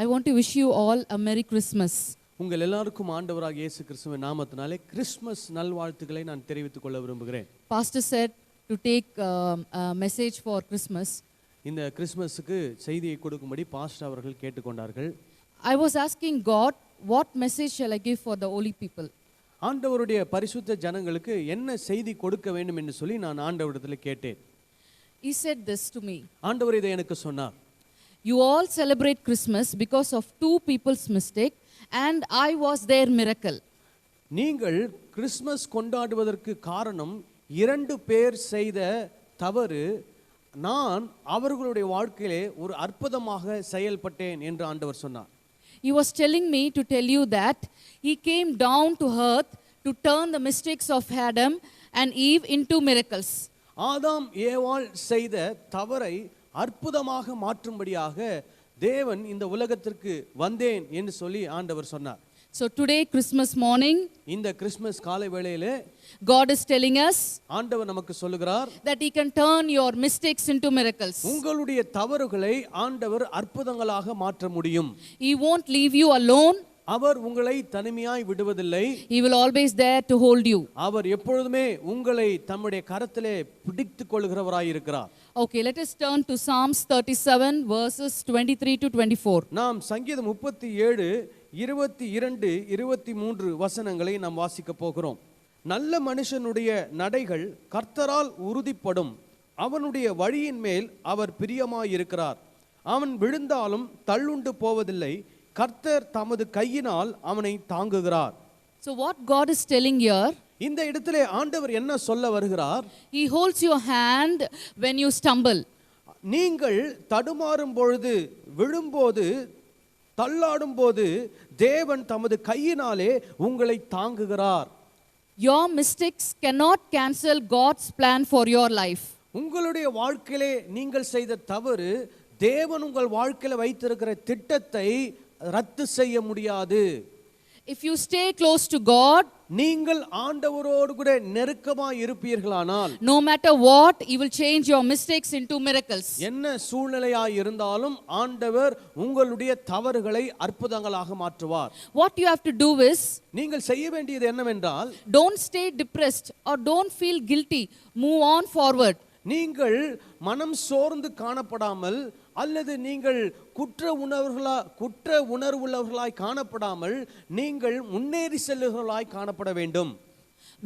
I want to wish you all a Merry Christmas. உங்கள் எல்லாருக்கும் ஆண்டவராக இயேசு கிறிஸ்துவின் நாமத்தினாலே கிறிஸ்மஸ் நல்வாழ்த்துக்களை நான் தெரிவித்துக் கொள்ள விரும்புகிறேன். Pastor said to take a message for Christmas. இந்த கிறிஸ்மஸுக்கு செய்தியை கொடுக்கும்படி பாஸ்டர் அவர்கள் கேட்டுக்கொண்டார்கள். I was asking God, what message shall I give for the holy people? ஆண்டவருடைய பரிசுத்த ஜனங்களுக்கு என்ன செய்தி கொடுக்க வேண்டும் என்று சொல்லி நான் ஆண்டவரிடத்தில் கேட்டேன். He said this to me. ஆண்டவர் இதை எனக்கு சொன்னார். You all celebrate Christmas because of two people's mistake and I was their miracle. நீங்கள் கிறிஸ்மஸ் கொண்டாடுவதற்கு காரணம் இரண்டு பேர் செய்த தவறு, நான் அவர்களுடைய வாழ்க்கையிலே ஒரு அற்புதமாக செயல்பட்டேன் என்று ஆண்டவர் சொன்னார். He was telling me to tell you that he came down to earth to turn the mistakes of Adam and Eve into miracles. ஆதாம் ஏவாள் செய்த தவறை அற்புதமாக மாற்றும்படியாக தேவன் இந்த உலகத்திற்கு வந்தேன் என்று சொல்லி ஆண்டவர் சொன்னார். So today Christmas morning, இந்த கிறிஸ்மஸ் காலை வேளையிலே God is telling us ஆண்டவர் நமக்கு சொல்லுகிறார் that he can turn your mistakes into miracles. உங்களுடைய தவறுகளை ஆண்டவர் அற்புதங்களாக மாற்ற முடியும். He won't leave you alone. அவர் உங்களை தனிமையாய் விடுவதில்லை. He will always there to hold you. அவர் எப்பொழுதுமே உங்களை தம்முடைய கரத்திலே பிடித்துக் கொள்கிறவராய் இருக்கிறார். Okay, let us turn to Psalms 37 verses 23 to 24. நாம் சங்கீதம் 37 22 23 வசனங்களை நாம் வாசிக்க போகிறோம். நல்ல மனுஷனுடைய நடைகள் கர்த்தரால் உறுதிப்படும், அவனுடைய வழியின் மேல் அவர் பிரியமாயிருக்கிறார். அவன் விழுந்தாலும் தள்ளுண்டு போவதில்லை, கர்த்தர் தமது கையினால் அவனை தாங்குகிறார். So what God is telling here, இந்த இடத்திலே ஆண்டவர் என்ன சொல்ல வருகிறார்? he holds your hand when you stumble. நீங்கள் தடுமாறும் பொழுது, விழும்போது, தள்ளாடும் போது தேவன் தமது கையினாலே உங்களை தாங்குகிறார். Your mistakes cannot cancel God's plan for your life. உங்களுடைய வாழ்க்கையிலே நீங்கள் செய்த தவறு தேவன் உங்கள் வாழ்க்கையில வைத்திருக்கிற திட்டத்தை ரத்து செய்ய முடியாது. If you stay close to God, நீங்கள் ஆண்டவரோடு கூட நெருக்கமாய் இருப்பீர்களானால், no matter what, he will change your mistakes into miracles. என்ன சூழ்நிலையாய் இருந்தாலும் ஆண்டவர் உங்களுடைய தவறுகளை அற்புதங்களாக மாற்றுவார். What you have to do is, நீங்கள் செய்ய வேண்டியது என்னவென்றால், don't stay depressed or don't feel guilty. Move on forward. நீங்கள் மனம் சோர்ந்து காணப்படாமல் அல்லது நீங்கள் குற்ற உணர்வுள்ளவர்களாய் காணப்படாமல் நீங்கள் முன்னேறி செல்லுகிறவர்களாய் காணப்பட வேண்டும்.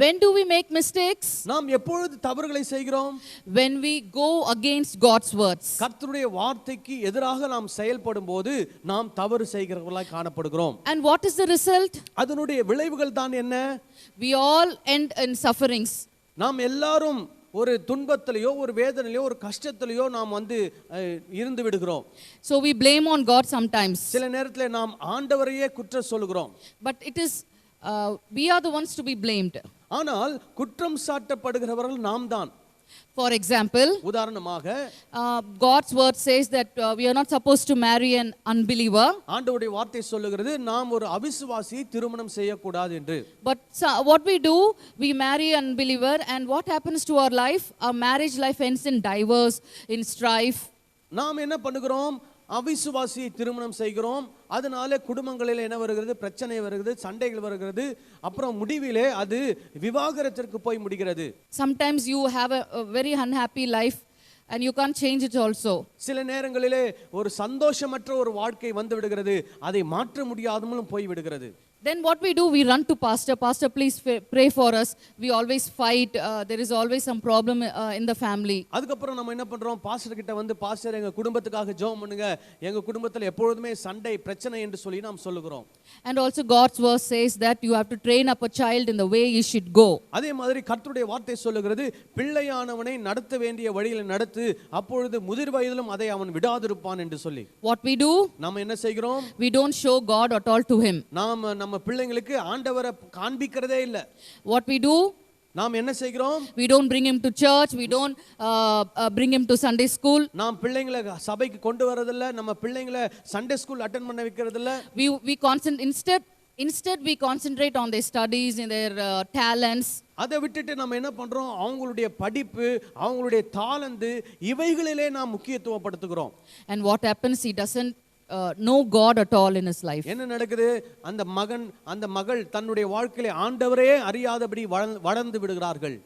When do we make mistakes? நாம் எப்பொழுது தவறுகளை செய்கிறோம்? When we go against God's words. கர்த்தருடைய வார்த்தைக்கு எதிராக நாம் செயல்படும் போது நாம் தவறு செய்கிறவர்களாய் காணப்படுகிறோம். And what is the result? அதனுடைய விளைவுகள் தான் என்ன? We all end in sufferings. நாம் எல்லாரும் ஒரு துன்பத்திலேயோ ஒரு வேதனையிலோ ஒரு கஷ்டத்திலேயோ நாம் இருந்து விடுகிறோம். So we blame on God sometimes. சில நேரத்தில் நாம் ஆண்டவரையே குற்றம் சொல்கிறோம். But it is we are the ones to be blamed. ஆனால் குற்றம் சாட்டப்படுகிறவர்கள் நாம் தான். For example, உதாரணமாக God's word says that we are not supposed to marry an unbeliever. ஆண்டவருடைய வார்த்தை சொல்லுகிறது நாம் ஒரு அவிசுவாசியை திருமணம் செய்யக்கூடாது என்று. But what we do, we marry an unbeliever and what happens to our life? Our marriage life ends in divorce, in strife. நாம் என்ன பண்ணுகிறோம்? அவிசுவாசியை திருமணம் செய்கிறோம். அதனால குடும்பங்களில் என்ன வருகிறது? பிரச்சனை வருகிறது, சண்டைகள் வருகிறது. அப்புறம் முடிவிலே அது விவாகரத்திற்கு போய் முடிகிறது. Sometimes you have a very unhappy life and you can't change it also. சில நேரங்களிலே ஒரு சந்தோஷமற்ற ஒரு வாழ்க்கை வந்து விடுகிறது, அதை மாற்ற முடியாதமலும் போய் விடுகிறது. Then what we do, we run to pastor. Pastor, please pray for us. We always fight. There is always some problem in the family. அதுக்கப்புறம் நம்ம என்ன பண்றோம்? பாஸ்டர் கிட்ட பாஸ்டர் எங்க குடும்பத்துக்காக ஜெபம் பண்ணுங்க, எங்க குடும்பத்துல எப்பொழுதுமே சண்டை பிரச்சனை என்று சொல்லி நாம் சொல்லுகிறோம். And also God's word says that you have to train up a child in the way he should go. அதே மாதிரி கர்த்தருடைய வார்த்தை சொல்லுகிறது, பிள்ளையானவனை நடத்த வேண்டிய வழியில் நடத்து, அப்பொழுது முதிர் வயதிலும் அதை அவன் விடாதிருப்பான் என்று சொல்லி. What we do? நாம என்ன செய்கிறோம்? We don't show God at all to him. நம்ம பிள்ளைங்களுக்கு ஆண்டவரை காண்பிக்கிறதே இல்ல. What we do? நாம் என்ன செய்கிறோம்? We don't bring him to church. We don't bring him to Sunday school. நாம் பிள்ளைங்களை சபைக்கு கொண்டு வரதில்ல, நம்ம பிள்ளைங்களை சண்டே ஸ்கூல் அட்டெண்ட் பண்ண வைக்கிறதில்ல. We instead we concentrate on their studies and their talents. அதை விட்டுட்டு நம்ம என்ன பண்றோம்? அவங்களுடைய படிப்பு, அவங்களுடைய தாளந்து, இவைகளிலே நாம் முக்கியத்துவப்படுத்துகிறோம். And what happens? He doesn't know God at all in his life. என்ன நடக்குது? அந்த மகன் அந்த மகள் தன்னுடைய வாழ்க்கையிலே ஆண்டவரே அறியாதபடி வளர்ந்து விடுகிறார்கள்.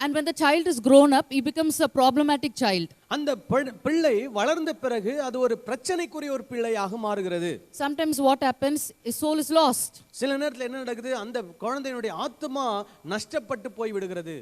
And when the child is grown up, he becomes a problematic child. அந்த பிள்ளை வளர்ந்த பிறகு அது ஒரு பிரச்சனைக்குரிய ஒரு பிள்ளையாக மாறுகிறது. Sometimes what happens, his soul is lost. சில நேரத்தில் என்ன நடக்குது? அந்த குழந்தையினுடைய ஆத்துமா நஷ்டப்பட்டு போய் விடுகிறது.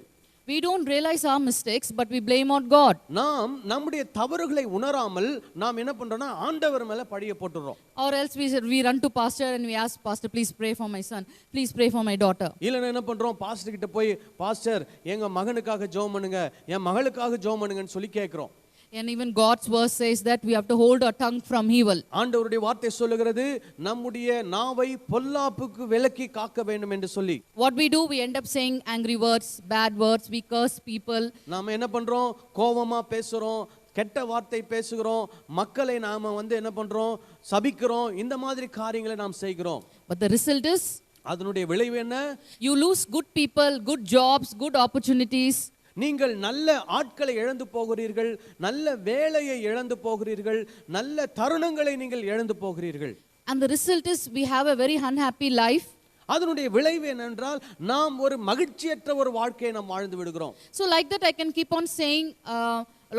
We don't realize our mistakes, but we blame on God. நாம் நம்முடைய தவறுகளை உணராமல் நாம் என்ன பண்றோம்னா ஆண்டவர் மேல பழிய போட்டுறோம். Or else we run to pastor and we ask pastor, please pray for my son, please pray for my daughter. இல்ல என்ன பண்றோம்? பாஸ்டர் கிட்ட போய் பாஸ்டர் எங்க மகனுக்காக ஜெபம் பண்ணுங்க, என் மகளுக்காக ஜெபம் பண்ணுங்கன்னு சொல்லி கேக்குறோம். And even God's verse says that we have to hold our tongue from evil. ஆண்டவருடைய வார்த்தை சொல்லுகிறது நம்முடைய நாவை பொல்லாப்புக்கு விலக்கி காக்க வேண்டும் என்று சொல்லி. What we do, we end up saying angry words, bad words, we curse people. நாம என்ன பண்றோம்? கோவமா பேசுறோம், கெட்ட வார்த்தை பேசுகிறோம், மக்களை நாம என்ன பண்றோம்? சபிக்கிறோம், இந்த மாதிரி காரியங்களை நாம் செய்கிறோம். But the result is, அதனுடைய விளைவு என்ன? you lose good people, good jobs, good opportunities. நீங்கள் நல்ல ஆட்களை இழந்து போகிறீர்கள், நல்ல வேலையை இழந்து போகிறீர்கள், நல்ல தருணங்களை நீங்கள் இழந்து போகிறீர்கள். And the result is we have a very unhappy life. அதனுடைய விளைவு என்னென்றால் நாம் ஒரு மகிழ்ச்சியற்ற ஒரு வாழ்க்கையை நாம் வாழ்ந்து விடுகிறோம். So like that I can keep on saying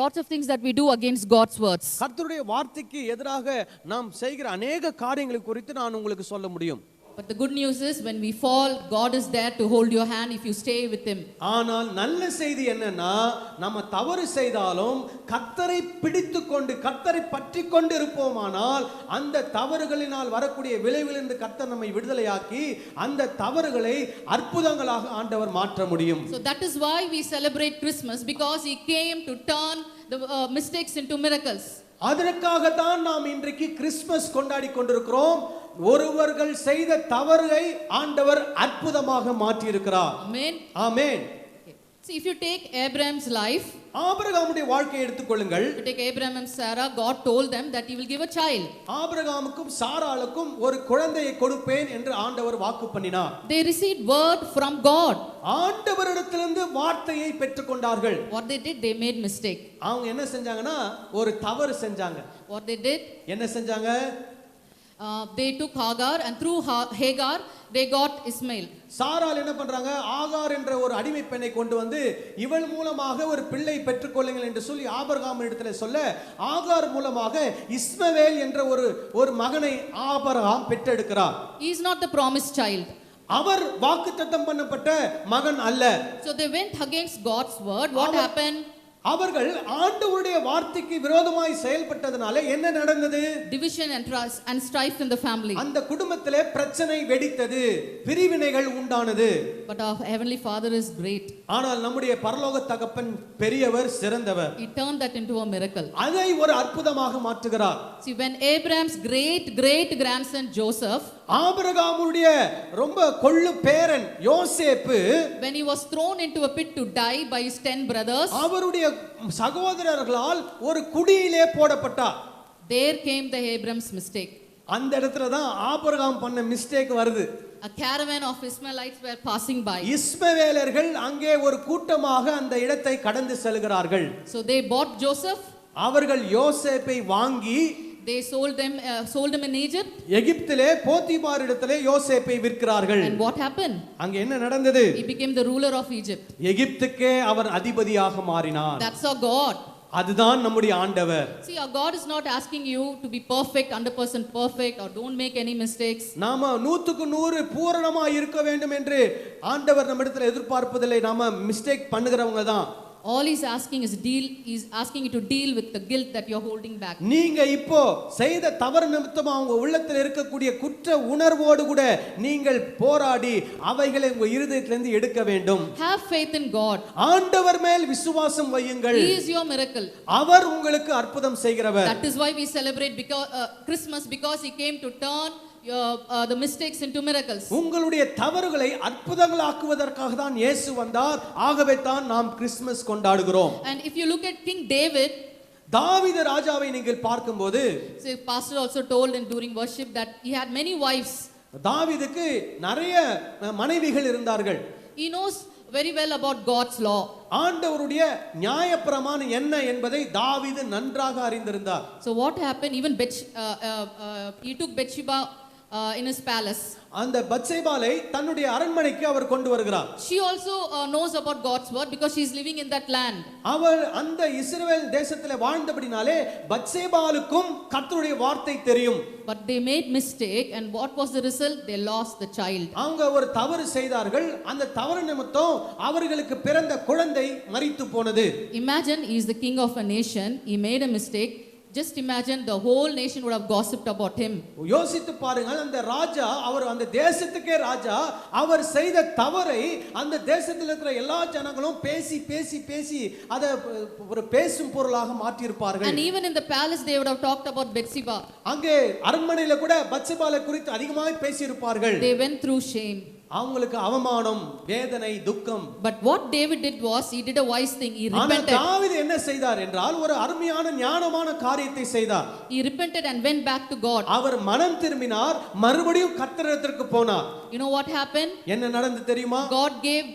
lots of things that we do against God's words. கர்த்தருடைய வார்த்தைக்கு எதிராக நாம் செய்கிற अनेक காரியங்களை குறித்து நான் உங்களுக்கு சொல்ல முடியும். But the good news is when we fall, God is there to hold your hand if you stay with him. ஆனால் நல்ல செய்தி என்னன்னா நம்ம தவறு செய்தாலும் கர்த்தரை பிடித்துக்கொண்டு கர்த்தரை பற்றிக்கொண்டு இருப்போமானால் அந்த தவறுகளினால் வரக்கூடிய விளைவிலிருந்து கர்த்தர் நம்மை விடுதலையாக்கி அந்த தவறுகளை அற்புதங்களாக ஆண்டவர் மாற்ற முடியும். So that is why we celebrate Christmas, because he came to turn the mistakes into miracles. அதற்காக தான் நாம் இன்றைக்கு கிறிஸ்மஸ் கொண்டாடி கொண்டிருக்கிறோம். ஒருவர்கள் செய்த தவறை ஆண்டவர் அற்புதமாக மாற்றி இருக்கிறார். Amen. Amen. See, if you take Abraham's life, ஆபிரகாமுடைய வாழ்க்கையை எடுத்துக்கொள்ளுங்கள். if you take Abraham and Sarah, God told them that he will give a child. ஆபிரகாமுக்கும் சாராளுக்கும் ஒரு குழந்தையை கொடுப்பேன் என்று ஆண்டவர் வாக்கு பண்ணினார். They received word from God. ஆண்டவரிடத்திலிருந்து வார்த்தையை பெற்றுக்கொண்டார்கள். What they did, they made mistake. அவங்க என்ன செஞ்சாங்கன்னா ஒரு தவறு செஞ்சாங்க. What they did, என்ன செஞ்சாங்க? they took Hagar, and through Hagar they got Ismail. சாராள் என்ன பண்றாங்க? ஆகார் என்ற ஒரு அடிமை பெண்ணை கொண்டு வந்து இவள் மூலமாக ஒரு பிள்ளை பெற்றுக்கொள்ளுங்கள் என்று சொல்லி ஆபிரகாம் இடத்துல சொல்ல ஆகார் மூலமாக இஸ்மவேல் என்ற ஒரு மகனை ஆபிரகாம் பெற்றெடுக்கிறார். He is not the promised child. அவர் வாக்குத்தத்தம் பண்ணப்பட்ட மகன் அல்ல. So they went against God's word. What happened? அவர்கள் ஆண்டவருடைய வார்த்தைக்கு விரோதமாய் செயல்பட்டதனால என்ன நடந்தது? Division and strife in the family. அந்த குடும்பத்திலே பிரச்சனை வெடித்தது, பிரிவினைகள் உண்டானது. But our heavenly Father is great. ஆனால் நம்முடைய பரலோக தகப்பன் பெரியவர், சிறந்தவர். He turned that into a miracle. அதை ஒரு அற்புதமாக மாற்றுகிறார். See, when Abraham's great grandson Joseph, ஆபிரகாமுடைய ரொம்ப கொள்ளு பேரன் யோசேப்பு, when he was thrown into a pit to die by his 10 brothers, அவருடைய சகோதரர்களால் ஒரு குழியிலே போடப்பட்டார். there came the Abraham's mistake. அந்த இடத்துல தான் ஆபிரகாம் பண்ண மிஸ்டேக் வருது. A caravan of Ishmaelites were passing by. இஸ்மவேலர்கள் அங்கே ஒரு கூட்டமாக அந்த இடத்தை கடந்து செல்கிறார்கள். So they bought Joseph. அவர்கள் யோசேப்பை வாங்கி they sold him in Egypt. எகிப்திலே போத்திபார் இடத்திலே யோசேப்பை விற்கிறார்கள். And what happened? அங்க என்ன நடந்தது? He became the ruler of Egypt. எகிப்துக்கே அவர் அதிபதியாக மாறினார். That's our God. அதுதான் நம்முடைய ஆண்டவர். See, our God is not asking you to be perfect, 100% perfect, or don't make any mistakes. நாம 100க்கு 100 பூரணமாய் இருக்க வேண்டும் என்று ஆண்டவர் நம்மிடத்தில் எதிர்பார்ப்பதில்லை. நாம மிஸ்டேக் பண்ணுகிறவங்க தான். All he's asking is asking you to deal with the guilt that you're holding back. நீங்க இப்போ செய்த தவறு நிமித்தமா உங்க உள்ளத்தில் இருக்கக்கூடிய குற்ற உணர்வோடு கூட நீங்கள் போராடி அவைகளை உங்க இருதயத்திலிருந்து எடுக்க வேண்டும். Have faith in God. ஆண்டவர் மேல் விசுவாசம் வையுங்கள். He is your miracle. அவர் உங்களுக்கு அற்புதம் செய்கிறவர். That is why we celebrate Christmas, because he came to turn the mistakes into miracles. உங்களுடைய தவறுகளை அற்புதங்களாக்குவதற்காக தான் இயேசு வந்தார். ஆகவே தான் நாம் கிறிஸ்மஸ் கொண்டாடுகிறோம். And if you look at King David, தாவீது ராஜாவை நீங்கள் பார்க்கும்போது, so pastor also told during worship that he had many wives. தாவீதுக்கு நிறைய மனைவிகள் இருந்தார்கள். He knows very well about God's law. ஆண்டவருடைய நியாயப்பிரமாணம் என்ன என்பதை தாவீது நன்றாக அறிந்திருந்தார். So what happened? Even he took Bathsheba in his palace. அந்த பத்சேபாலை தன்னுடைய அரண்மனைக்கு அவர் கொண்டு வருகிறார். She also knows about God's word because she is living in that land. அவர் அந்த இஸ்ரவேல் தேசத்திலே வாழ்ந்தபடினாலே பத்சேபாலுக்கும் கர்த்தருடைய வார்த்தை தெரியும். But they made mistake, and what was the result? They lost the child. அவங்க ஒரு தவறு செய்தார்கள். அந்த தவறு நிமித்தம் அவர்களுக்கு பிறந்த குழந்தை மரித்து போனது. Imagine he is the king of a nation. He made a mistake. Just imagine the whole nation would have gossiped about him. யோசித்து பாருங்கள், அந்த ராஜா, அவர் அந்த தேசத்துக்கே ராஜா, அவர் செய்த தவறை அந்த தேசத்தில் இருக்கிற எல்லா ஜனங்களும் பேசி பேசி பேசி அதை ஒரு பேசும் பொருளாக மாற்றி இருப்பார்கள். And even in the palace they would have talked about Bathsheba. அங்கே அரண்மனையில கூட பத்சேபாலை குறித்து அதிகமாக பேசி இருப்பார்கள். They went through shame. அவங்களுக்கு அவமானம், வேதனை, துக்கம். But what David did was he did a wise thing. He repented. தாவீது என்ன செய்தார் என்றால் ஒரு அருமையான ஞானமான காரியத்தை செய்தார். He repented and went back to God. அவர் மனம் திரும்பினார், மறுபடியும் கர்த்தரிடத்திற்கு போனார். You know what happened? என்ன நடந்து தெரியுமா? God gave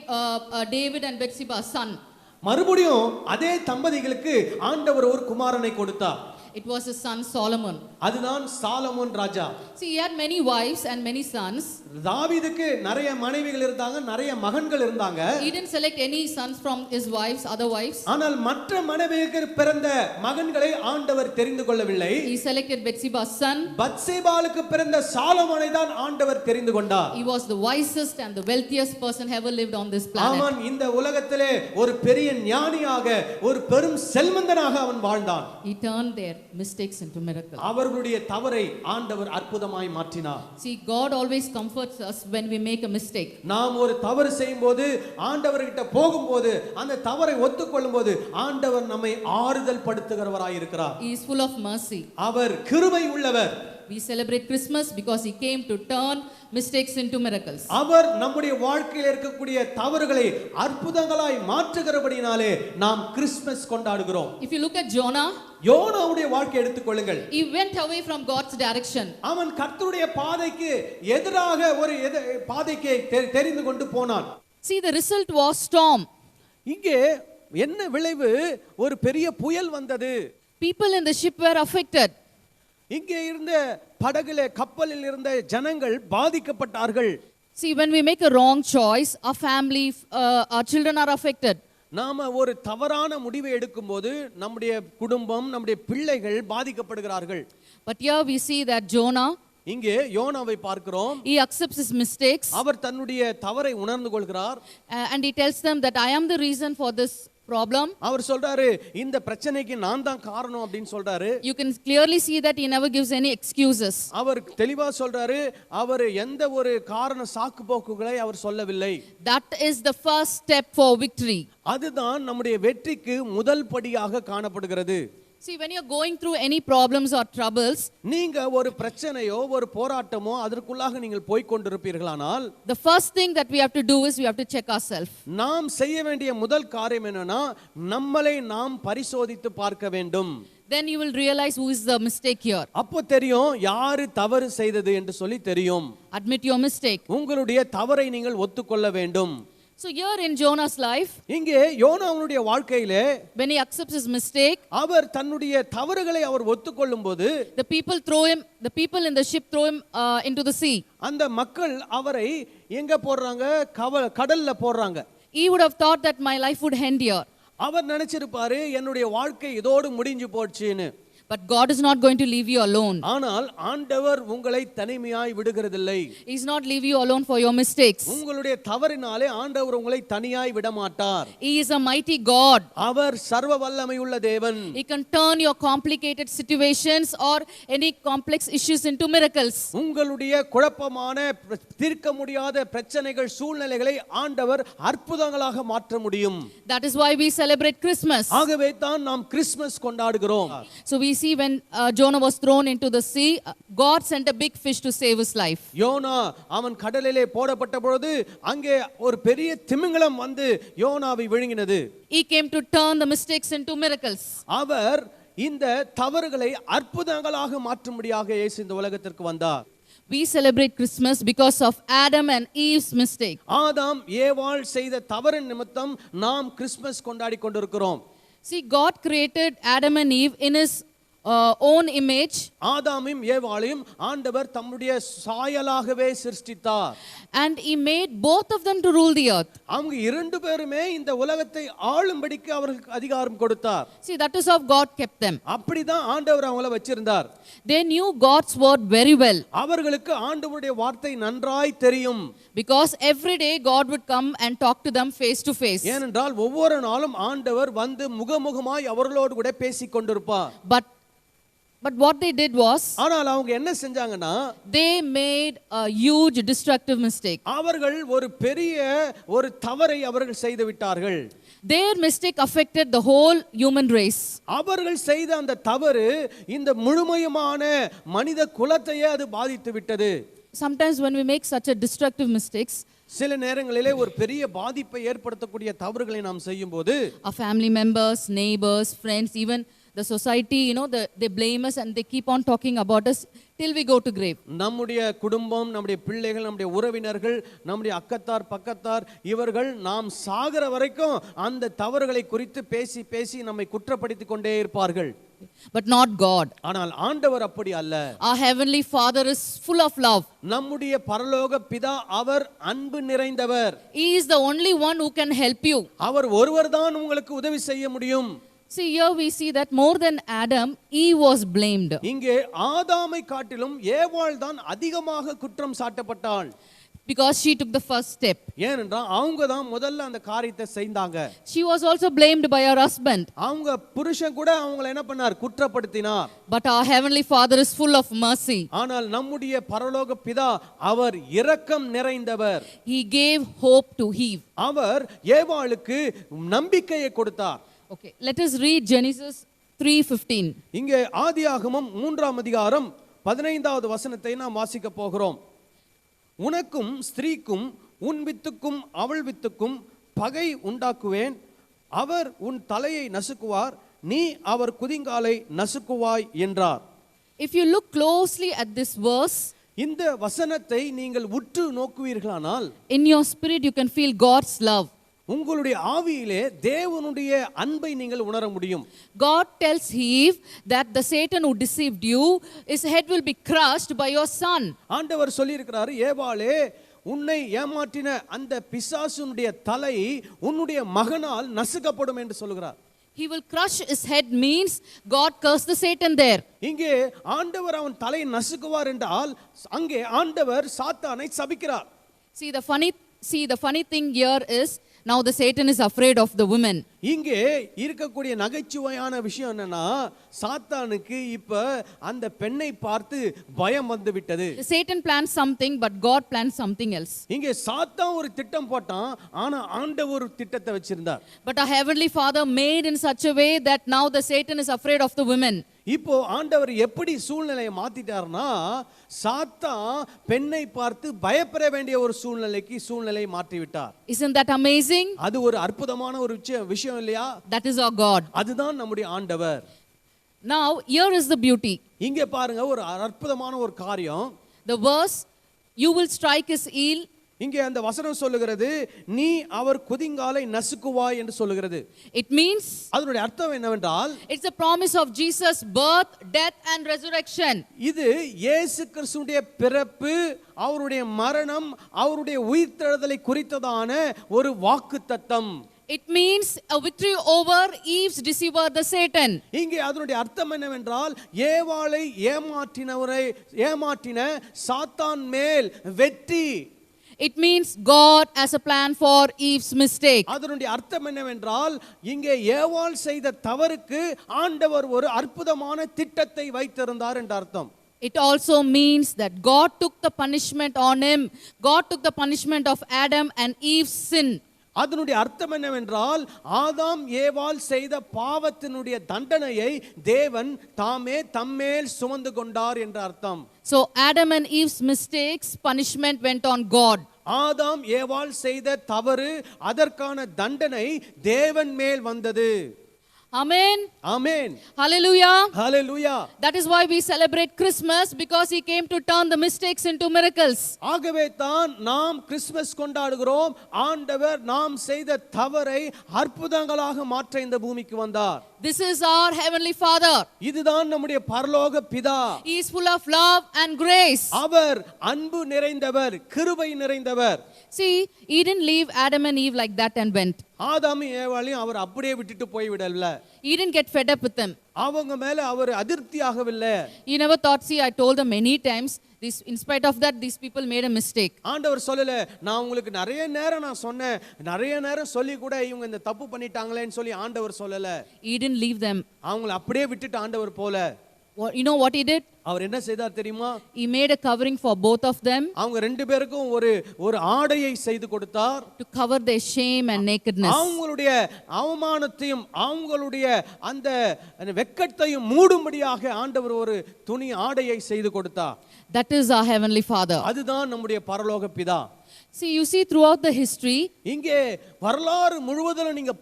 David and Bathsheba a son. மறுபடியும் அதே தம்பதிகளுக்கு ஆண்டவர் ஒரு குமாரனை கொடுத்தார். It was his son Solomon. அதுதான் Solomon Raja. See, he had many wives and many sons. தாவீதுக்கு நிறைய மனைவிகள் இருந்தாங்க, நிறைய மகன்கள் இருந்தாங்க. He didn't select any sons from his wives, other wives. ஆனால் மற்ற மனைவிகளுக்கு பிறந்த மகன்களை ஆண்டவர் தெரிந்து கொள்ளவில்லை. He selected Bathsheba's son. பத்சேபாளுக்கு பிறந்த சாலமோனை தான் ஆண்டவர் தெரிந்து கொண்டார். He was the wisest and the wealthiest person ever lived on this planet. அவன் இந்த உலகத்திலே ஒரு பெரிய ஞானியாக, ஒரு பெரும் செல்வந்தனாக அவன் வாழ்ந்தான். He turned their mistakes into miracles. அவர்களுடைய தவறை ஆண்டவர் அற்புதமாய் மாற்றினார். See, God always comforts us when we make a mistake. நாம் ஒரு தவறு செய்யும்போது, ஆண்டவர்கிட்ட போகும்போது, அந்த தவறை ஒத்துக்கொள்ளும்போது ஆண்டவர் நம்மை ஆறுதல் படுத்துகிறவராய் இருக்கிறார். He is full of mercy. அவர் கிருபை உள்ளவர். We celebrate Christmas because he came to turn mistakes into miracles. அவர் நம்முடைய வாழ்க்கையில் இருக்கக்கூடிய தவறுகளை அற்புதங்களாய் மாற்றுகிறபடினாலே நாம் கிறிஸ்மஸ் கொண்டாடுகிறோம். If you look at Jonah, யோனாவுடைய வாழ்க்கை எடுத்துக்கொள்ளுங்கள். he went away from God's direction. அவன் கர்த்தருடைய பாதைக்கு எதிராக ஒரு பாதைக்கு தெரிந்து கொண்டு போனான். See, the result was storm. இங்கே என்ன விளைவு? ஒரு பெரிய புயல் வந்தது. People in the ship were affected. இங்கே இருந்த படகுல, கப்பலில் இருந்த ஜனங்கள் பாதிக்கப்பட்டார்கள். See, when we make a wrong choice, our family, our children are affected. நாம ஒரு தவறான முடிவை எடுக்கும்போது நம்முடைய குடும்பம், நம்முடைய பிள்ளைகள் பாதிக்கப்படுகிறார்கள். But here we see that Jonah, இங்கே யோனாவை பார்க்கிறோம். he accepts his mistakes. அவர் தன்னுடைய தவறை உணர்ந்து கொள்கிறார். And he tells them that I am the reason for this problem. அவர் சொல்றாரு, இந்த பிரச்சனைக்கு நான் தான் காரணம் அப்படினு சொல்றாரு. You can clearly see that he never gives any excuses. அவர் தெளிவா சொல்றாரு, அவர் எந்த ஒரு காரண சாக்கு போக்குகளை அவர் சொல்லவில்லை. That is the first step for victory. அதுதான் நம்முடைய வெற்றிக்கு முதல் படியாக காணப்படுகிறது. See, when you're going through any problems or troubles, நீங்க ஒரு பிரச்சனையோ ஒரு போராட்டமோ அதற்குள்ளாக நீங்கள் போய் கொண்டிருப்பீர்களானால், the first thing that we have to do is we have to check ourselves. நாம் செய்ய வேண்டிய முதல் காரியம் என்னன்னா, நம்மளை நாம் பரிசோதித்து பார்க்க வேண்டும். Then you will realize who is the mistake here. அப்போ தெரியும் யாரு தவறு செய்தது என்று சொல்லி தெரியும். Admit your mistake. உங்களுடைய தவறை நீங்கள் ஒத்துக்கொள்ள வேண்டும். So here in Jonah's life, இங்கே யோனாவுடைய வாழ்க்கையிலே when he accepts his mistake, அவர் தன்னுடைய தவறுகளை அவர் ஒத்துக்கொள்ளும்போது, the people in the ship throw him into the sea. அந்த மக்கள் அவரை எங்க போடுறாங்க? கடல்ல போடுறாங்க. He would have thought that my life would end here. அவர் நினைச்சிருப்பாரு என்னுடைய வாழ்க்கை இதோடு முடிஞ்சு போச்சுன்னு. But God is not going to leave you alone. ஆனால் ஆண்டவர் உங்களை தனிமையாய் விடுகிறதில்லை. He is not leave you alone for your mistakes. உங்களுடைய தவறினாலே ஆண்டவர் உங்களை தனியாய் விட மாட்டார். He is a mighty God. அவர் சர்வ வல்லமையுள்ள தேவன். He can turn your complicated situations or any complex issues into miracles. உங்களுடைய குழப்பமான தீர்க்க முடியாத பிரச்சனைகள், சூழ்நிலைகளை ஆண்டவர் அற்புதங்களாக மாற்ற முடியும். That is why we celebrate Christmas. ஆகவே தான் நாம் கிறிஸ்மஸ் கொண்டாடுகிறோம். So we see when Jonah was thrown into the sea, God sent a big fish to save his life. யோனா அவன் கடலிலே போடப்பட்ட பொழுது அங்கே ஒரு பெரிய திமிங்கலம் வந்து யோனாவை விழுங்கினது. He came to turn the mistakes into miracles. அவர் இந்த தவறுகளை அற்புதங்களாக மாற்றும்படியாக இயேசு இந்த உலகத்திற்கு வந்தார். We celebrate Christmas because of Adam and Eve's mistake. ஆதாம் ஏவாள் செய்த தவறின் நிமித்தம் நாம் கிறிஸ்மஸ் கொண்டாடி கொண்டிருக்கிறோம். See, God created Adam and Eve in his own image. ஆதாமையும் ஏவாளையும் ஆண்டவர் தம்முடைய சாயலாகவே சிருஷ்டித்தார். And he made both of them to rule the earth. அவங்க இரண்டு பேருமே இந்த உலகத்தை ஆளும்படிக்கு அவர்களுக்கு அதிகாரம் கொடுத்தார். See, that is how God kept them. அப்படிதான் ஆண்டவர் அவங்கள வச்சிருந்தார். They knew God's word very well. அவர்களுக்கு ஆண்டவருடைய வார்த்தை நன்றாய் தெரியும். Because every day God would come and talk to them face to face. ஏனென்றால் ஒவ்வொரு நாளும் ஆண்டவர் வந்து முகமுகமாய் அவர்களோடு கூட பேசிக் கொண்டிருப்பார். But what they did was, ஆனால் அவங்க என்ன செஞ்சாங்கன்னா, they made a huge destructive mistake. அவர்கள் ஒரு பெரிய ஒரு தவறை அவர்கள் செய்து விட்டார்கள். Their mistake affected the whole human race. அவர்கள் செய்த அந்த தவறு இந்த முழுமையான மனித குலத்தையே அது பாதித்து விட்டது. Sometimes when we make such a destructive mistakes, சில நேரங்களிலே ஒரு பெரிய பாதிப்பை ஏற்படுத்தக்கூடிய தவறுகளை நாம் செய்யும்போது, our family members, neighbors, friends, even the society, they blame us and they keep on talking about us till we go to grave. நம்முடைய குடும்பம், நம்முடைய பிள்ளைகள், நம்முடைய உறவினர்கள், நம்முடைய அக்கத்தார் பக்கத்தார் இவர்கள் நாம் சாகிற வரைக்கும் அந்த தவறுகளை குறித்து பேசி பேசி நம்மை குற்றப்படுத்திக் கொண்டே இருப்பார்கள். But not God. ஆனால் ஆண்டவர் அப்படி அல்ல. Our heavenly Father is full of love. நம்முடைய பரலோக பிதா அவர் அன்பு நிறைந்தவர். He is the only one who can help you. அவர் ஒருவர்தான் உங்களுக்கு உதவி செய்ய முடியும். See, here we see that more than Adam, Eve was blamed. இங்கே ஆதாமை காட்டிலும் ஏவாள் தான் அதிகமாக குற்றம் சாட்டப்பட்டாள். Because she took the first step. ஏனென்றால் அவங்க தான் முதல்ல அந்த காரியத்தை செய்தாங்க. She was also blamed by her husband. அவங்க புருஷன் கூட அவங்களை என்ன பண்ணார், குற்றப்படுத்தினார். But our heavenly Father is full of mercy. ஆனால் நம்முடைய பரலோக பிதா அவர் இரக்கம் நிறைந்தவர். He gave hope to Eve. அவர் ஏவாளுக்கு நம்பிக்கையை கொடுத்தார். Okay, let us read Genesis 3:15. இங்கே ஆதியாகமம் 3ஆம் அதிகாரம் 15வது வசனத்தை நாம் வாசிக்க போகிறோம். உனக்கும் ஸ்திரீக்கும் உன் வித்துக்கும் அவள் வித்துக்கும் பகை உண்டாக்குவேன், அவர் உன் தலையை நசுக்குவார், நீ அவர் குதிங்காலை நசுக்குவாய் என்றார். If you look closely at this verse, இந்த வசனத்தை நீங்கள் உற்று நோக்குவீர்களானால், in your spirit you can feel God's love. உங்களுடைய ஆவியிலே தேவனுடைய அன்பை நீங்கள் உணர முடியும். God tells Eve that the Satan who deceived you, his head will be crushed by your son. ஆண்டவர் சொல்லி இருக்கிறார், ஏவாளே உன்னை ஏமாற்றின அந்த பிசாசுனுடைய தலை உன்னுடைய மகனால் நசுக்கப்படும் என்று சொல்கிறார். He will crush his head means God cursed the Satan there. இங்கே ஆண்டவர் அவன் தலையை நசுக்குவார் என்றால் அங்கே ஆண்டவர் சாத்தானை சபிக்கிறார். See the funny thing here is, now the Satan is afraid of the woman. இங்கே இருக்கக்கூடிய நகைச்சுவையான விஷயம் என்னன்னா, சாத்தானுக்கு இப்ப அந்த பெண்ணை பார்த்து பயம் வந்து விட்டது. Satan plans something but God plans something else. இங்கே சாத்தான் ஒரு திட்டம் போட்டான், ஆனா ஆண்டவர் ஒரு திட்டத்தை வச்சிருந்தார். But our heavenly Father made in such a way that now the Satan is afraid of the woman. இப்போ ஆண்டவர் எப்படி சூழ்நிலையை மாத்திட்டார்னா, சாத்தான் பெண்ணை பார்த்து பயப்பட வேண்டிய ஒரு சூழ்நிலையை மாற்றி விட்டார். Isn't that amazing? அது ஒரு அற்புதமான ஒரு விஷயம் இல்லையா? That is our God. அதுதான் நம்முடைய ஆண்டவர். Now here is the beauty. இங்கே பாருங்க ஒரு அற்புதமான ஒரு காரியம். The verse, you will strike his heel. இங்கே அந்த வசனம் சொல்லுகிறது, நீ அவர் குதிங்காலை நசுக்குவாய் என்று சொல்லுகிறது. It means, அதனுடைய அர்த்தம் என்னவென்றால், it's a promise of Jesus' birth, death and resurrection. இது இயேசு கிறிஸ்துவின் பிறப்பு, அவருடைய மரணம், அவருடைய உயிர்த்தெழுதலை குறித்ததான ஒரு வாக்குத்தத்தம். It means a victory over Eve's deceiver, the Satan. இங்கே அதனுடைய அர்த்தம் என்னவென்றால், ஏவாளை ஏமாற்றின சாத்தான் மேல் வெற்றி. It means God has a plan for Eve's mistake. அதனுடைய அர்த்தம் என்னவென்றால், இங்கே ஏவாள் செய்த தவறுக்கு ஆண்டவர் ஒரு அற்புதமான திட்டத்தை வைத்திருந்தார் என்ற அர்த்தம். It also means that God took the punishment on him. God took the punishment of Adam and Eve's sin. அதனுடைய அர்த்தம் என்னவென்றால், ஆதாம் ஏவாள் செய்த பாவத்தினுடைய தண்டனையை தேவன் தாமே தம்மேல் சுமந்து கொண்டார் என்ற அர்த்தம். So Adam and Eve's mistakes, punishment went on God. ஆதாம் ஏவாள் செய்த தவறு, அதற்கான தண்டனை தேவன் மேல் வந்தது. Amen. Amen. Hallelujah. Hallelujah. That is why we celebrate Christmas, because he came to turn the mistakes into miracles. ஆகவே தான் நாம் கிறிஸ்துமஸ் கொண்டாடுகிறோம். ஆண்டவர் நாம் செய்த தவறை அற்புதங்களாக மாற்ற இந்த பூமிக்கு வந்தார். This is our heavenly Father. இதுதான் நம்முடைய பரலோக பிதா. He is full of love and grace. அவர் அன்பு நிறைந்தவர், கிருபை நிறைந்தவர். See, he didn't leave Adam and Eve like that and went. ஆதாமும் ஏவாளையும் அவர் அப்படியே விட்டுட்டு போய் விடல. He didn't get fed up with them. அவங்க மேல அவர் அதிருப்தியாகவில்லை. He never thought, see, I told them many times, this, in spite of that, these people made a mistake. ஆண்டவர் சொல்லல, நான் உங்களுக்கு நிறைய நேரம் நான் சொன்னேன், நிறைய நேரம் சொல்லி கூட இவங்க இந்த தப்பு பண்ணிட்டாங்களேன்னு சொல்லி ஆண்டவர் சொல்லல. He didn't leave them. அவங்கள அப்படியே விட்டுட்டு ஆண்டவர் போல. You know what he did? அவர் என்ன செய்தார் தெரியுமா? He made a covering for both of them அவங்க ரெண்டு பேருக்கும் ஒரு ஆடையை செய்து கொடுத்தார். to cover their shame and nakedness. அவங்களுடைய அவமானத்தையும் அவங்களுடைய அந்த வெட்கத்தையும் மூடும்படியாக ஆண்டவர் ஒரு துணி ஆடையை செய்து கொடுத்தார். That is our heavenly Father. அதுதான் நம்முடைய பரலோக பிதா. See, you see throughout the history, இங்கே வரலாறு முழுவதிலும் நீங்க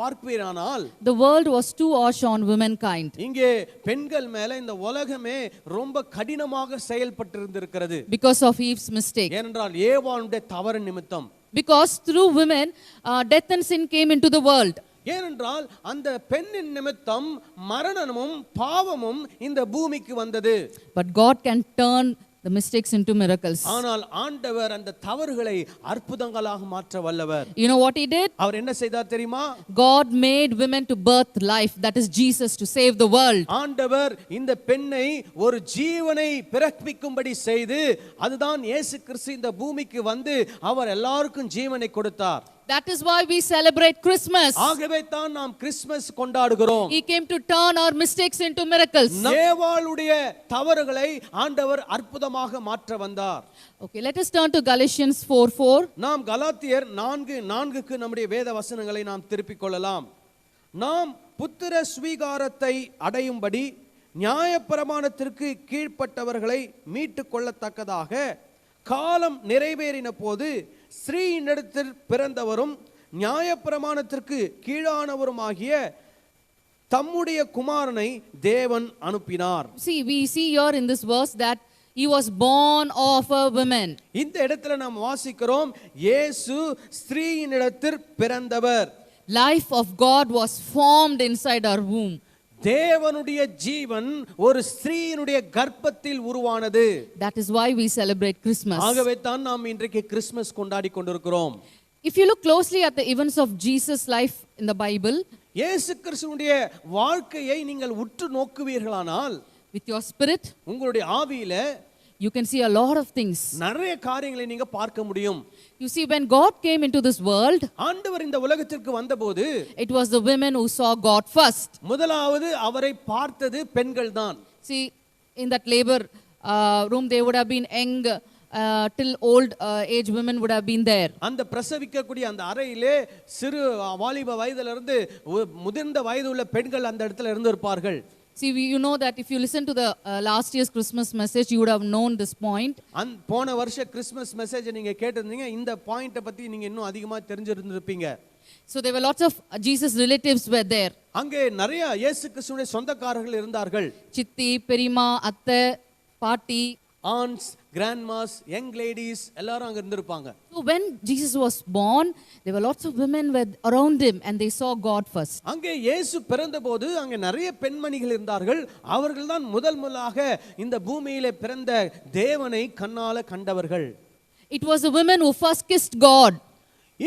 பார்ப்பீரானால் the world was too harsh on womankind. இங்கே பெண்கள் மேல இந்த உலகமே ரொம்ப கடினமாக செயல்பட்டு இருந்திருக்கிறது. Because of Eve's mistake. ஏனென்றால் ஏவாளுடைய தவறு நிமித்தம். Because through women, death and sin came into the world. ஏனென்றால் அந்த பெண்ணின் நிமித்தம் மரணமும் பாவமும் இந்த பூமிக்கு வந்தது. But God can turn the mistakes into miracles. ஆனால் ஆண்டவர் அந்த தவறுகளை அற்புதங்களாக மாற்ற வல்லவர். You know what he did? அவர் என்ன செய்தார் தெரியுமா? God made women to birth life, that is Jesus, to save the world. ஆண்டவர் இந்த பெண்ணை ஒரு ஜீவனை பிறப்பிக்கும்படி செய்து, அதுதான் இயேசு கிறிஸ்து இந்த பூமிக்கு வந்து அவர் எல்லாருக்கும் ஜீவனை கொடுத்தார். That is why we celebrate Christmas. ஆகவே தான் நாம் கிறிஸ்துமஸ் கொண்டாடுகிறோம். He came to turn our mistakes into miracles. ஏவாளுடைய தவறுகளை ஆண்டவர் அற்புதமாக மாற்ற வந்தார். Okay, let us turn to Galatians 4:4. நாம் கலாத்தியர் 4:4க்கு நம்முடைய வேத வசனங்களை நாம் திருப்பிக் கொள்ளலாம். நாம் புத்திர ஸ்வீகாரத்தை அடையும்படி நியாயப்பிரமாணத்திற்கு கீழ்ப்பட்டவர்களை மீட்டுக் கொள்ளத்தக்கதாக காலம் நிறைவேறின போது ஸ்ரீயினிடத்தில் பிறந்தவரும் நியாயப்பிரமாணத்திற்கு கீழானவருமாகிய தம்முடைய குமாரனை தேவன் அனுப்பினார். See, we see here in this verse that he was born of a woman. இந்த இடத்துல நாம் வாசிக்கிறோம், இயேசு ஸ்ரீயினிடத்தில் பிறந்தவர். Life of God was formed inside our womb. தேவனுடைய ஜீவன் ஒரு ஸ்திரீயினுடைய கர்ப்பத்தில் உருவானது. That is why we celebrate Christmas. ஆகவே தான் நாம் இன்றைக்கு கிறிஸ்துமஸ் கொண்டாடி கொண்டிருக்கிறோம். If you look closely at the events of Jesus' life in the Bible, இயேசு கிறிஸ்துவினுடைய வாழ்க்கையை நீங்கள் உற்று நோக்குவீர்களானால், with your spirit, உங்களுடைய ஆவியில you can see a lot of things. நிறைய காரியங்களை நீங்க பார்க்க முடியும். You see, when God came into this world, ஆண்டவர் இந்த உலகத்திற்கு வந்தபோது it was the women who saw God first. முதலாவது அவரை பார்த்தது பெண்கள் தான். See, in that labor room, they would have been young till old age women would have been there. அந்த பிரசவிக்கக்கூடிய அந்த அறையிலே சிறு வாலிப வயதிலிருந்து முதிர்ந்த வயது உள்ள பெண்கள் அந்த இடத்துல இருந்திருப்பார்கள். See, you know that if you listen to the last year's Christmas message, you would have known this point. போன வருஷ கிறிஸ்மஸ் மெசேஜ் நீங்க கேட்டிருந்தீங்க, இந்த பாயிண்ட பத்தி நீங்க இன்னும் அதிகமா தெரிஞ்சிருந்திருப்பீங்க. So there were lots of Jesus relatives were there. அங்கே நிறைய இயேசு கிறிஸ்துவின் சொந்தக்காரர்கள் இருந்தார்கள். சித்தி, பெரியம்மா, அத்தை, பாட்டி, aunts, grandmas, young ladies எல்லாரும் அங்க இருந்திருப்பாங்க. So when Jesus was born, there were lots of women were around him and they saw God first. அங்கே இயேசு பிறந்தபோது அங்கே நிறைய பெண்மணிகள் இருந்தார்கள். அவர்கள்தான் முதலாக இந்த பூமியிலே பிறந்த தேவனை கண்ணால கண்டவர்கள். It was the women who first kissed God.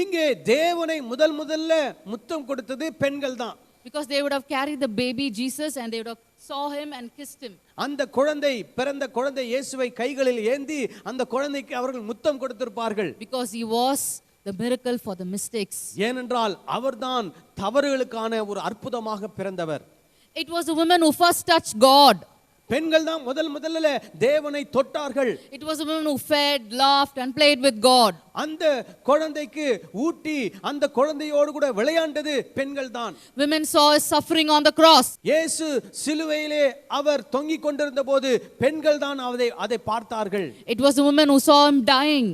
இங்கே தேவனை முதல்ல முத்தம் கொடுத்தது பெண்கள் தான். Because they would have carried the baby Jesus and they would have saw him and kissed him. அந்த பிறந்த குழந்தை இயேசுவை கைகளில் ஏந்தி அந்த குழந்தைக்கு அவர்கள் முத்தம் கொடுத்திருப்பார்கள். Because he was the miracle for the mistakes. ஏனென்றால் அவர்தான் தவறுகளுக்கான ஒரு அற்புதமாக பிறந்தவர். It was the women who first touched God. பெண்கள் தான் முதல்ல தேவனை தொட்டார்கள். It was the women who fed, laughed and played with God. அந்த குழந்தைக்கு ஊட்டி அந்த குழந்தையோடு கூட விளையாண்டது பெண்கள் தான். Women saw his suffering on the cross. இயேசு சிலுவையிலே அவர் தொங்கிக் கொண்டிருந்த போது பெண்கள் தான் அதை பார்த்தார்கள். It was the women who saw him dying.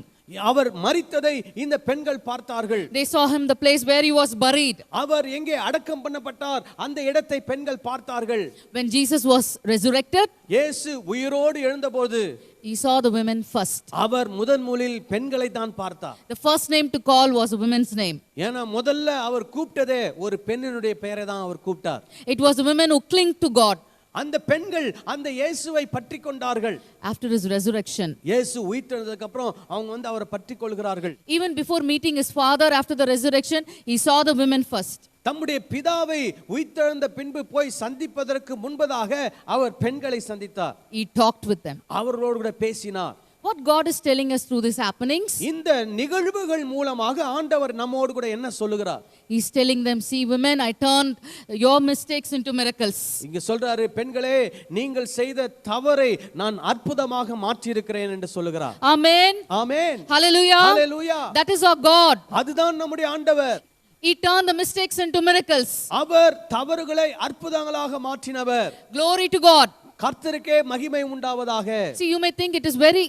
அவர் மரித்ததை இந்த பெண்கள் பார்த்தார்கள். They saw him the place where he was buried. அவர் எங்கே அடக்கம் பண்ணப்பட்டார் அந்த இடத்தை பெண்கள் பார்த்தார்கள். When Jesus was resurrected, இயேசு உயிரோடு எழுந்தபோது he saw the women first. அவர் முதன்முதலில் பெண்களை தான் பார்த்தார். The first name to call was a woman's name. ஏன்னா முதல்ல அவர் கூப்பிட்டதே ஒரு பெண்ணினுடைய பெயரை தான் அவர் கூப்பிட்டார். It was the women who cling to God. அந்த பெண்கள் அந்த இயேசுவை பற்றி கொண்டார்கள். After his resurrection, இயேசு உயிர்த்தெழுந்ததுக்கு அப்புறம் அவங்க அவரை பற்றி கொள்கிறார்கள். even before meeting his father after the resurrection, he saw the women first. தம்முடைய பிதாவை உயிர்த்தெழுந்த பின்பு போய் சந்திப்பதற்கு முன்பதாக அவர் பெண்களை சந்தித்தார். He talked with them. அவர்களோடு கூட பேசினார். What God is telling us through these happenings, இந்த நிகழ்வுகள் மூலமாக ஆண்டவர் நம்மோடு கூட என்ன சொல்லுகிறார்? He's telling them, see women, I turned your mistakes into miracles. இங்க சொல்றாரு, பெண்களே நீங்கள் செய்த தவறை நான் அற்புதமாக மாற்றி இருக்கிறேன் என்று சொல்லுகிறார். Amen. Amen. Hallelujah. Hallelujah. That is our God. அதுதான் நம்முடைய ஆண்டவர். He turned the mistakes into miracles. அவர் தவறுகளை அற்புதங்களாக மாற்றினவர். Glory to God. கர்த்தருக்கே மகிமை உண்டாவதாக. See, you may think it is very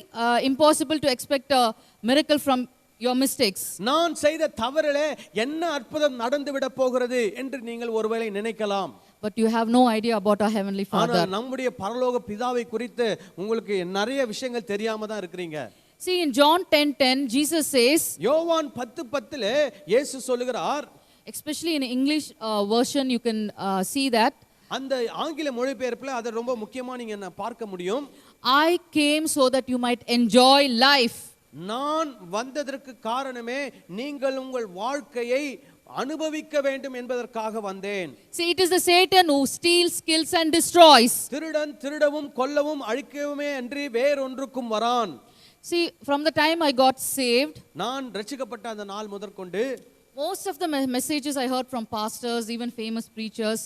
impossible to expect a miracle from your mistakes. நான் செய்த தவறிலே என்ன அற்புதம் நடந்து விட போகிறது என்று நீங்கள் ஒருவேளை நினைக்கலாம். But you have no idea about our heavenly Father. ஆனா நம்முடைய பரலோக பிதாவை குறித்து உங்களுக்கு நிறைய விஷயங்கள் தெரியாம தான் இருக்கீங்க. See, in John 10:10, Jesus says, யோவான் 10:10 இயேசு சொல்லுகிறார், especially in English version you can see that, அந்த ஆங்கில மொழிபெயர்ப்புல அதை ரொம்ப முக்கியமா நீங்க பார்க்க முடியும். I came so that you might enjoy life. நான் வந்ததற்கு காரணமே நீங்கள் உங்கள் வாழ்க்கையை அனுபவிக்க வேண்டும் என்பதற்காக வந்தேன். See, it is the Satan who steals, kills and destroys. திருடன் திருடவும் கொல்லவும் அழிக்கவுமே அன்றி வேறொன்றுக்கும் வரான். See, from the time I got saved, நான் ரட்சிக்கப்பட்ட அந்த நாள் முதற்கொண்டு most of the messages I heard from pastors, even famous preachers,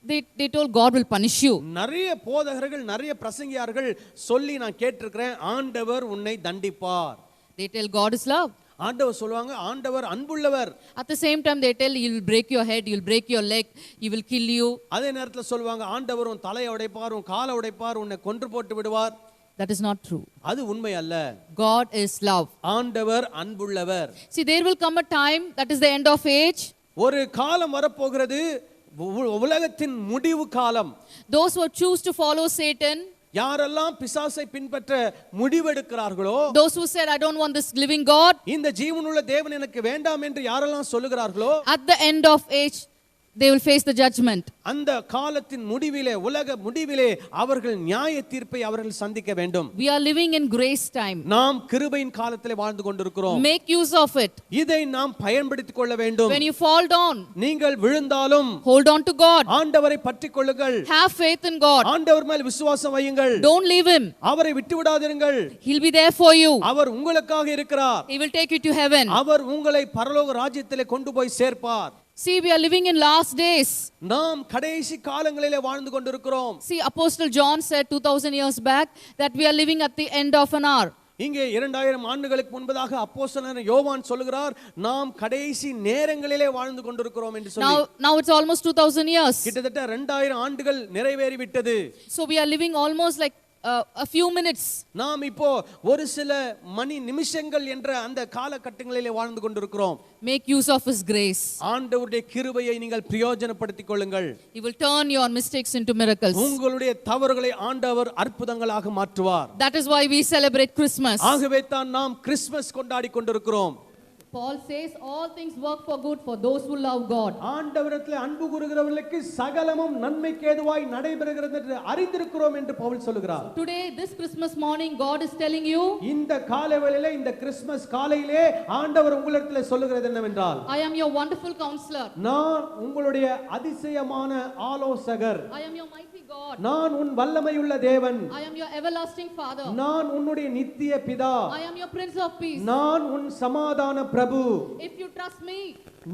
they told God will punish you. நிறைய போதகர்கள் நிறைய பிரசங்கியார்கள் சொல்லி நான் கேட்டிருக்கிறேன், ஆண்டவர் உன்னை தண்டிப்பார். They tell God is love. ஆண்டவர் சொல்வாங்க ஆண்டவர் அன்புள்ளவர். At the same time they tell he will break your head, he will break your leg, he will kill you. அதே நேரத்தில் சொல்வாங்க ஆண்டவர் உன் தலையை உடைப்பார், உன் காலை உடைப்பார், உன்னை கொன்று போட்டு விடுவார். That is not true. அது உண்மை அல்ல. God is love. ஆண்டவர் அன்புள்ளவர். See, there will come a time, that is the end of age. ஒரு காலம் வரப்போகிறது, உலகத்தின் முடிவு காலம். Those who choose to follow Satan, யாரெல்லாம் பிசாசை பின்பற்ற முடிவெடுக்கிறார்களோ, those who said I don't want this living God, இந்த ஜீவனுள்ள தேவன் எனக்கு வேண்டாம் என்று யாரெல்லாம் சொல்லுகிறார்களோ, at the end of age they will face the judgment. அந்த காலத்தின் முடிவிலே, உலக முடிவிலே அவர்கள் நியாய தீர்ப்பை அவர்கள் சந்திக்க வேண்டும். We are living in grace time. நாம் கிருபையின் காலத்திலே வாழ்ந்து கொண்டிருக்கிறோம். Make use of it. இதை நாம் பயன்படுத்திக் கொள்ள வேண்டும். When you fall down, நீங்கள் விழுந்தாலும் hold on to God. ஆண்டவரை பற்றிக் கொள்ளுங்கள். Have faith in God. ஆண்டவர் மேல் விசுவாசம் வையுங்கள். Don't leave him. அவரை விட்டு விடாதீர்கள். He'll be there for you. அவர் உங்களுக்காக இருக்கிறார். He will take you to heaven. அவர் உங்களை பரலோக ராஜ்யத்திலே கொண்டு போய் சேர்ப்பார். See, we are living in last days. நாம் கடைசி காலங்களிலே வாழ்ந்து கொண்டிருக்கிறோம். See, Apostle John said 2000 years back that we are living at the end of an hour. இங்கே 2000 ஆண்டுகளுக்கு முன்பதாக அப்போஸ்தலனான யோவான் சொல்கிறார், நாம் கடைசி நேரங்களிலே வாழ்ந்து கொண்டிருக்கிறோம் என்று சொல்லி. Now it's almost 2000 years. கிட்டத்தட்ட 2000 ஆண்டுகள் நிறைவேறி விட்டது. So we are living almost like a few minutes. நாம் இப்போ ஒரு சில மணி நிமிஷங்கள் என்ற அந்த காலகட்டங்களிலே வாழ்ந்து கொண்டிருக்கிறோம். Make use of his grace. ஆண்டவருடைய கிருபையை நீங்கள் பிரயோஜனப்படுத்திக் கொள்ளுங்கள். He will turn your mistakes into miracles. உங்களுடைய தவறுகளை ஆண்டவர் அற்புதங்களாக மாற்றுவார். That is why we celebrate Christmas. ஆகவே தான் நாம் கிறிஸ்மஸ் கொண்டாடி கொண்டிருக்கிறோம். Paul says all things work for good for those who love God. ஆண்டவரிடத்தில் அன்பு கூறுகிறவர்களுக்கு சகலமும் நன்மைக்கு ஏதுவாய் நடைபெறுகிறது என்று அறிந்திருக்கிறோம் என்று பவுல் சொல்கிறார். Today this Christmas morning God is telling you, இந்த காலைவேளையிலே, இந்த கிறிஸ்மஸ் காலையிலே ஆண்டவர் உங்களிடத்தில் சொல்லுகிறது என்னவென்றால், I am your wonderful counselor. நான் உங்களுடைய அதிசயமான ஆலோசகர். I am your mighty God. நான் உன் வல்லமையுள்ள தேவன். I am your everlasting Father. நான் உன்னுடைய நித்திய பிதா. I am your Prince of Peace. நான் உன் சமாதான பிரபு. If you trust me,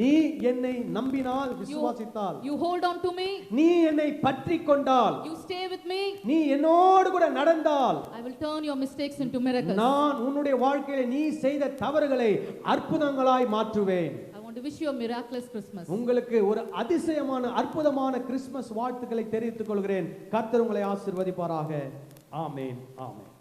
நீ என்னை நம்பினால், விசுவாசித்தால், you hold on to me, நீ என்னை பற்றிக் கொண்டால், you stay with me, நீ என்னோடு கூட நடந்தால், I will turn your mistakes into miracles. நான் உன்னுடைய வாழ்க்கையில நீ செய்த தவறுகளை அற்புதங்களாய் மாற்றுவேன். I want to wish you a miraculous Christmas. உங்களுக்கு ஒரு அதிசயமான அற்புதமான கிறிஸ்மஸ் வாழ்த்துக்களை தெரிவித்துக் கொள்கிறேன். கர்த்தர் உங்களை ஆசீர்வதிப்பாராக. ஆமென். ஆமென்.